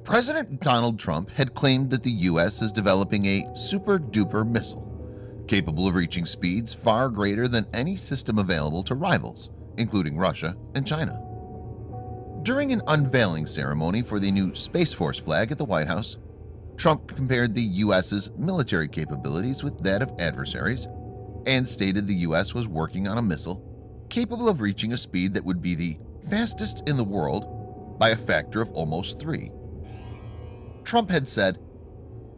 President Donald Trump had claimed that the U.S. is developing a super-duper missile capable of reaching speeds far greater than any system available to rivals, including Russia and China. During an unveiling ceremony for the new Space Force flag at the White House, Trump compared the U.S.'s military capabilities with that of adversaries and stated the U.S. was working on a missile capable of reaching a speed that would be the fastest in the world by a factor of almost 3. Trump had said,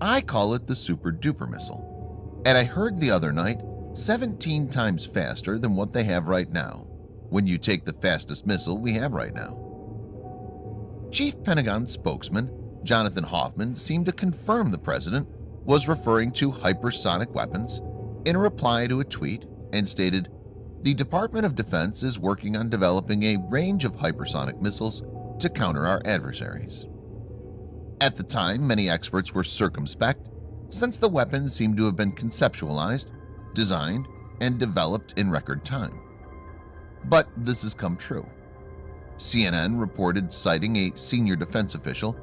"I call it the super-duper missile, and I heard the other night 17 times faster than what they have right now, when you take the fastest missile we have right now." Chief Pentagon spokesman Jonathan Hoffman seemed to confirm the president was referring to hypersonic weapons in a reply to a tweet and stated, "The Department of Defense is working on developing a range of hypersonic missiles to counter our adversaries." At the time, many experts were circumspect since the weapon seemed to have been conceptualized, designed, and developed in record time. But this has come true. CNN reported, citing a senior defense official,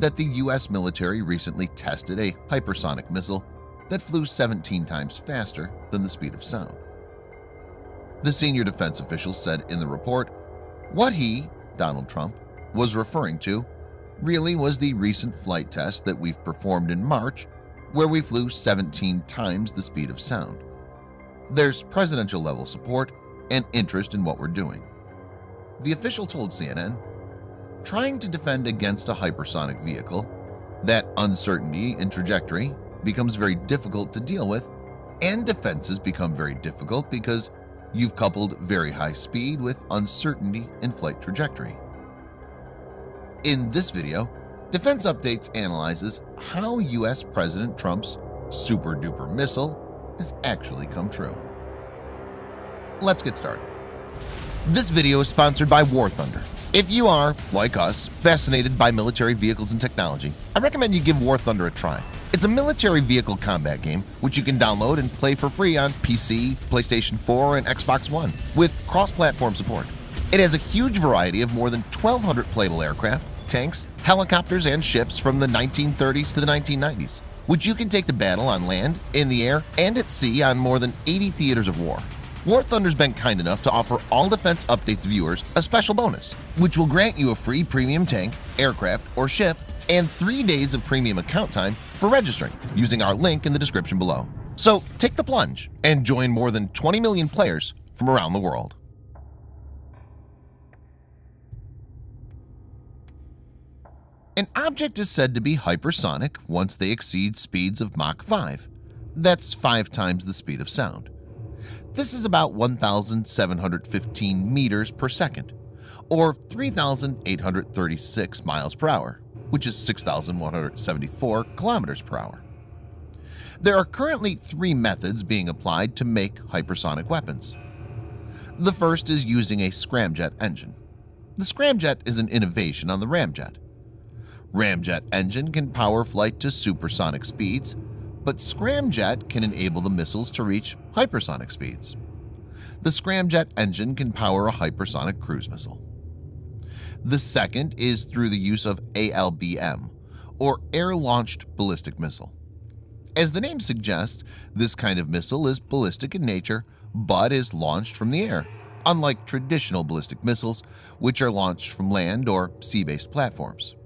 that the U.S. military recently tested a hypersonic missile that flew 17 times faster than the speed of sound. The senior defense official said in the report, what he, Donald Trump, was referring to really was the recent flight test that we've performed in March, where we flew 17 times the speed of sound. There's presidential level support and interest in what we're doing. The official told CNN, trying to defend against a hypersonic vehicle, that uncertainty in trajectory becomes very difficult to deal with, and defenses become very difficult because you've coupled very high speed with uncertainty in flight trajectory. In this video, Defense Updates analyzes how U.S. President Trump's super-duper missile has actually come true. Let's get started. This video is sponsored by War Thunder. If you are, like us, fascinated by military vehicles and technology, I recommend you give War Thunder a try. It's a military vehicle combat game which you can download and play for free on PC, PlayStation 4, and Xbox One with cross-platform support. It has a huge variety of more than 1,200 playable aircraft, tanks, helicopters, and ships from the 1930s to the 1990s, which you can take to battle on land, in the air, and at sea on more than 80 theaters of war. War Thunder's been kind enough to offer all Defense Updates viewers a special bonus, which will grant you a free premium tank, aircraft, or ship, and 3 days of premium account time for registering using our link in the description below. So take the plunge and join more than 20 million players from around the world. An object is said to be hypersonic once they exceed speeds of Mach 5. That's 5 times the speed of sound. This is about 1,715 meters per second, or 3,836 miles per hour, which is 6,174 kilometers per hour. There are currently 3 methods being applied to make hypersonic weapons. The first is using a scramjet engine. The scramjet is an innovation on the ramjet. Ramjet engine can power flight to supersonic speeds, but scramjet can enable the missiles to reach hypersonic speeds. The scramjet engine can power a hypersonic cruise missile. The second is through the use of ALBM, or Air-Launched Ballistic Missile. As the name suggests, this kind of missile is ballistic in nature, but is launched from the air, unlike traditional ballistic missiles, which are launched from land or sea-based platforms.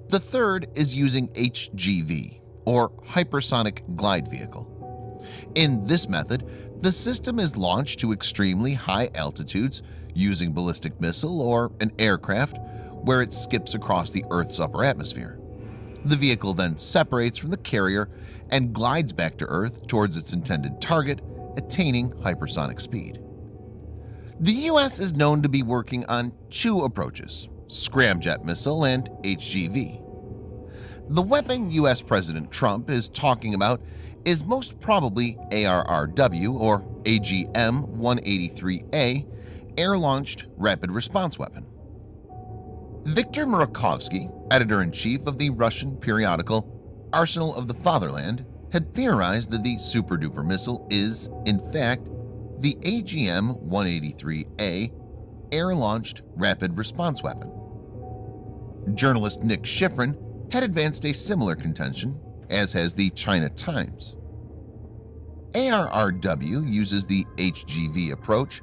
The third is using HGV, or Hypersonic Glide Vehicle. In this method, the system is launched to extremely high altitudes using ballistic missile or an aircraft where it skips across the Earth's upper atmosphere. The vehicle then separates from the carrier and glides back to Earth towards its intended target, attaining hypersonic speed. The U.S. is known to be working on 2 approaches, scramjet missile and HGV. The weapon U.S. President Trump is talking about is most probably Arrw, or AGM-183A, Air-Launched Rapid Response Weapon. Viktor Murakovsky, editor-in-chief of the Russian periodical Arsenal of the Fatherland, had theorized that the super-duper missile is, in fact, the AGM-183A Air-Launched Rapid Response Weapon. Journalist Nick Schifrin had advanced a similar contention, as has the China Times. Arrw uses the HGV approach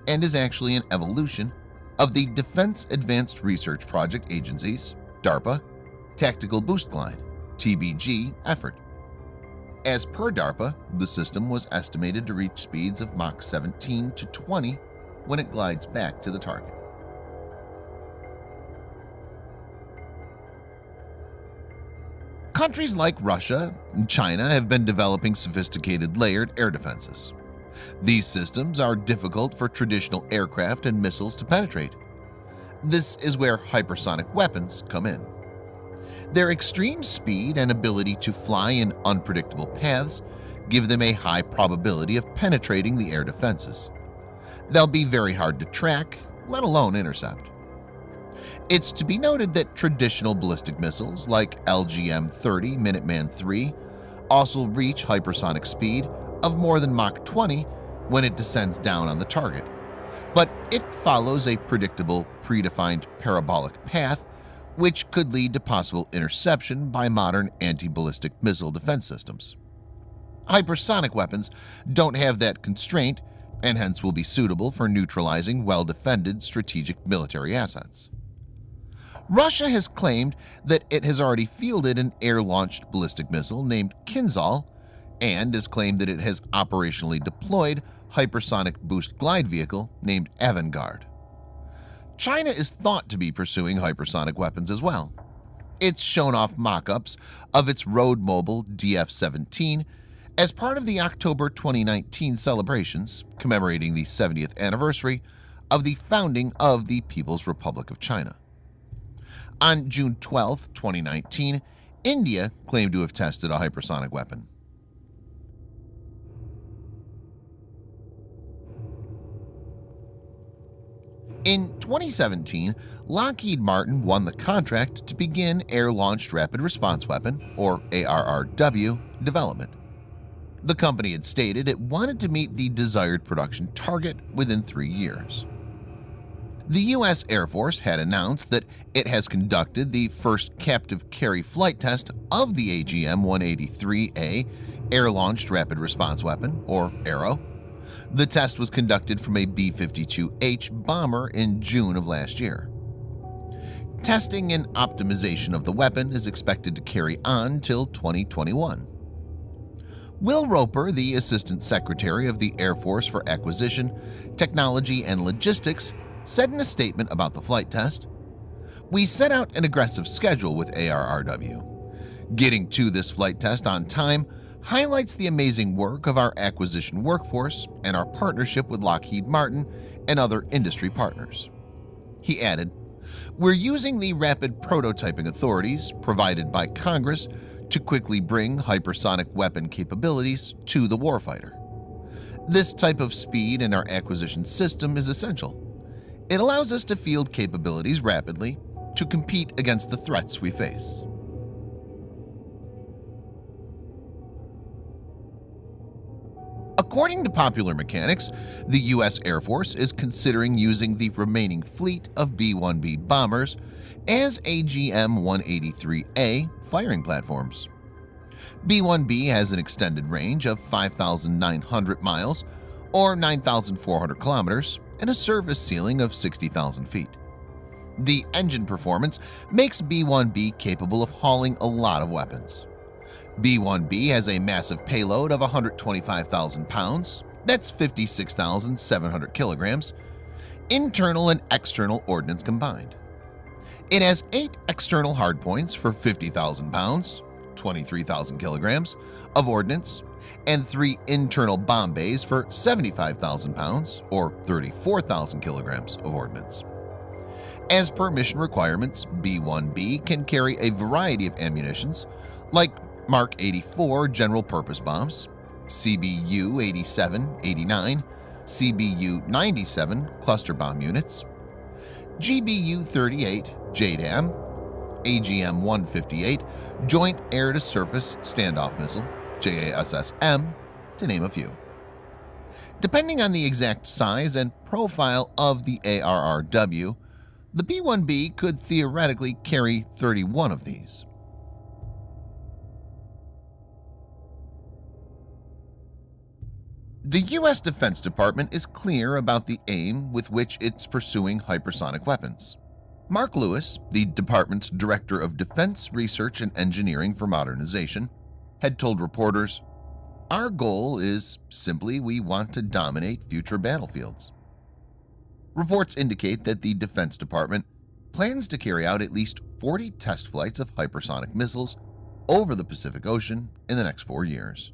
and is actually an evolution of the Defense Advanced Research Project Agency's DARPA Tactical Boost Glide (TBG) effort. As per DARPA, the system was estimated to reach speeds of Mach 17 to 20 when it glides back to the target. Countries like Russia and China have been developing sophisticated layered air defenses. These systems are difficult for traditional aircraft and missiles to penetrate. This is where hypersonic weapons come in. Their extreme speed and ability to fly in unpredictable paths give them a high probability of penetrating the air defenses. They'll be very hard to track, let alone intercept. It's to be noted that traditional ballistic missiles like LGM-30 Minuteman III also reach hypersonic speed of more than Mach 20 when it descends down on the target, but it follows a predictable, predefined parabolic path which could lead to possible interception by modern anti-ballistic missile defense systems. Hypersonic weapons don't have that constraint and hence will be suitable for neutralizing well-defended strategic military assets. Russia has claimed that it has already fielded an air-launched ballistic missile named Kinzhal and has claimed that it has operationally deployed hypersonic boost glide vehicle named Avangard. China is thought to be pursuing hypersonic weapons as well. It's shown off mock-ups of its road-mobile DF-17 as part of the October 2019 celebrations commemorating the 70th anniversary of the founding of the People's Republic of China. On June 12, 2019, India claimed to have tested a hypersonic weapon. In 2017, Lockheed Martin won the contract to begin Air-Launched Rapid Response Weapon, or ARRW, development. The company had stated it wanted to meet the desired production target within 3 years. The U.S. Air Force had announced that it has conducted the first captive carry flight test of the AGM-183A Air-Launched Rapid Response Weapon, or Arrw. The test was conducted from a B-52H bomber in June of last year. Testing and optimization of the weapon is expected to carry on till 2021. Will Roper, the Assistant Secretary of the Air Force for Acquisition, Technology and Logistics, said in a statement about the flight test, "We set out an aggressive schedule with ARRW. Getting to this flight test on time highlights the amazing work of our acquisition workforce and our partnership with Lockheed Martin and other industry partners." He added, "We're using the rapid prototyping authorities provided by Congress to quickly bring hypersonic weapon capabilities to the warfighter. This type of speed in our acquisition system is essential. It allows us to field capabilities rapidly to compete against the threats we face." According to Popular Mechanics, the U.S. Air Force is considering using the remaining fleet of B-1B bombers as AGM-183A firing platforms. B-1B has an extended range of 5,900 miles or 9,400 kilometers and a service ceiling of 60,000 feet. The engine performance makes B-1B capable of hauling a lot of weapons. B-1B has a massive payload of 125,000 pounds, that's 56,700 kilograms, internal and external ordnance combined. It has 8 external hardpoints for 50,000 pounds, 23,000 kilograms, of ordnance, and 3 internal bomb bays for 75,000 pounds, or 34,000 kilograms, of ordnance. As per mission requirements, B-1B can carry a variety of ammunitions, like Mark 84 general purpose bombs, CBU 87, 89, CBU 97 cluster bomb units, GBU 38 JDAM, AGM 158 Joint Air-to-Surface Standoff Missile, JASSM, to name a few. Depending on the exact size and profile of the ARRW, The B-1B could theoretically carry 31 of these. The U.S. Defense Department is clear about the aim with which it's pursuing hypersonic weapons. Mark Lewis, the department's Director of Defense Research and Engineering for Modernization, had told reporters, "Our goal is simply we want to dominate future battlefields." Reports indicate that the Defense Department plans to carry out at least 40 test flights of hypersonic missiles over the Pacific Ocean in the next 4 years.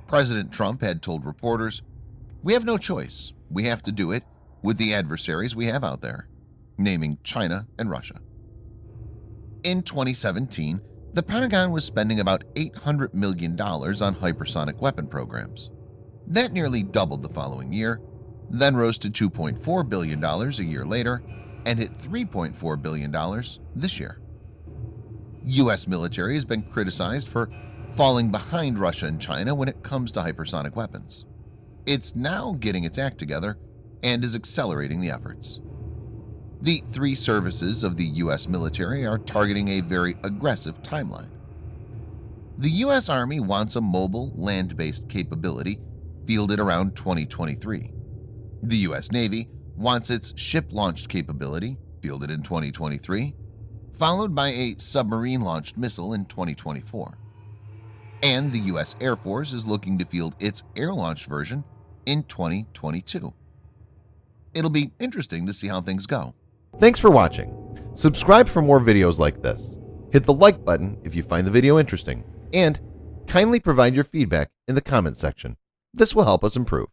President Trump had told reporters, "We have no choice. We have to do it with the adversaries we have out there," naming China and Russia. In 2017, the Pentagon was spending about $800 million on hypersonic weapon programs. That nearly doubled the following year, then rose to $2.4 billion a year later and hit $3.4 billion this year. U.S. military has been criticized for falling behind Russia and China when it comes to hypersonic weapons. It's now getting its act together and is accelerating the efforts. The three services of the U.S. military are targeting a very aggressive timeline. The U.S. Army wants a mobile, land-based capability fielded around 2023. The U.S. Navy wants its ship-launched capability fielded in 2023, followed by a submarine-launched missile in 2024. And the U.S. Air Force is looking to field its air-launched version in 2022. It'll be interesting to see how things go. Thanks for watching. Subscribe for more videos like this. Hit the like button if you find the video interesting, and kindly provide your feedback in the comment section. This will help us improve.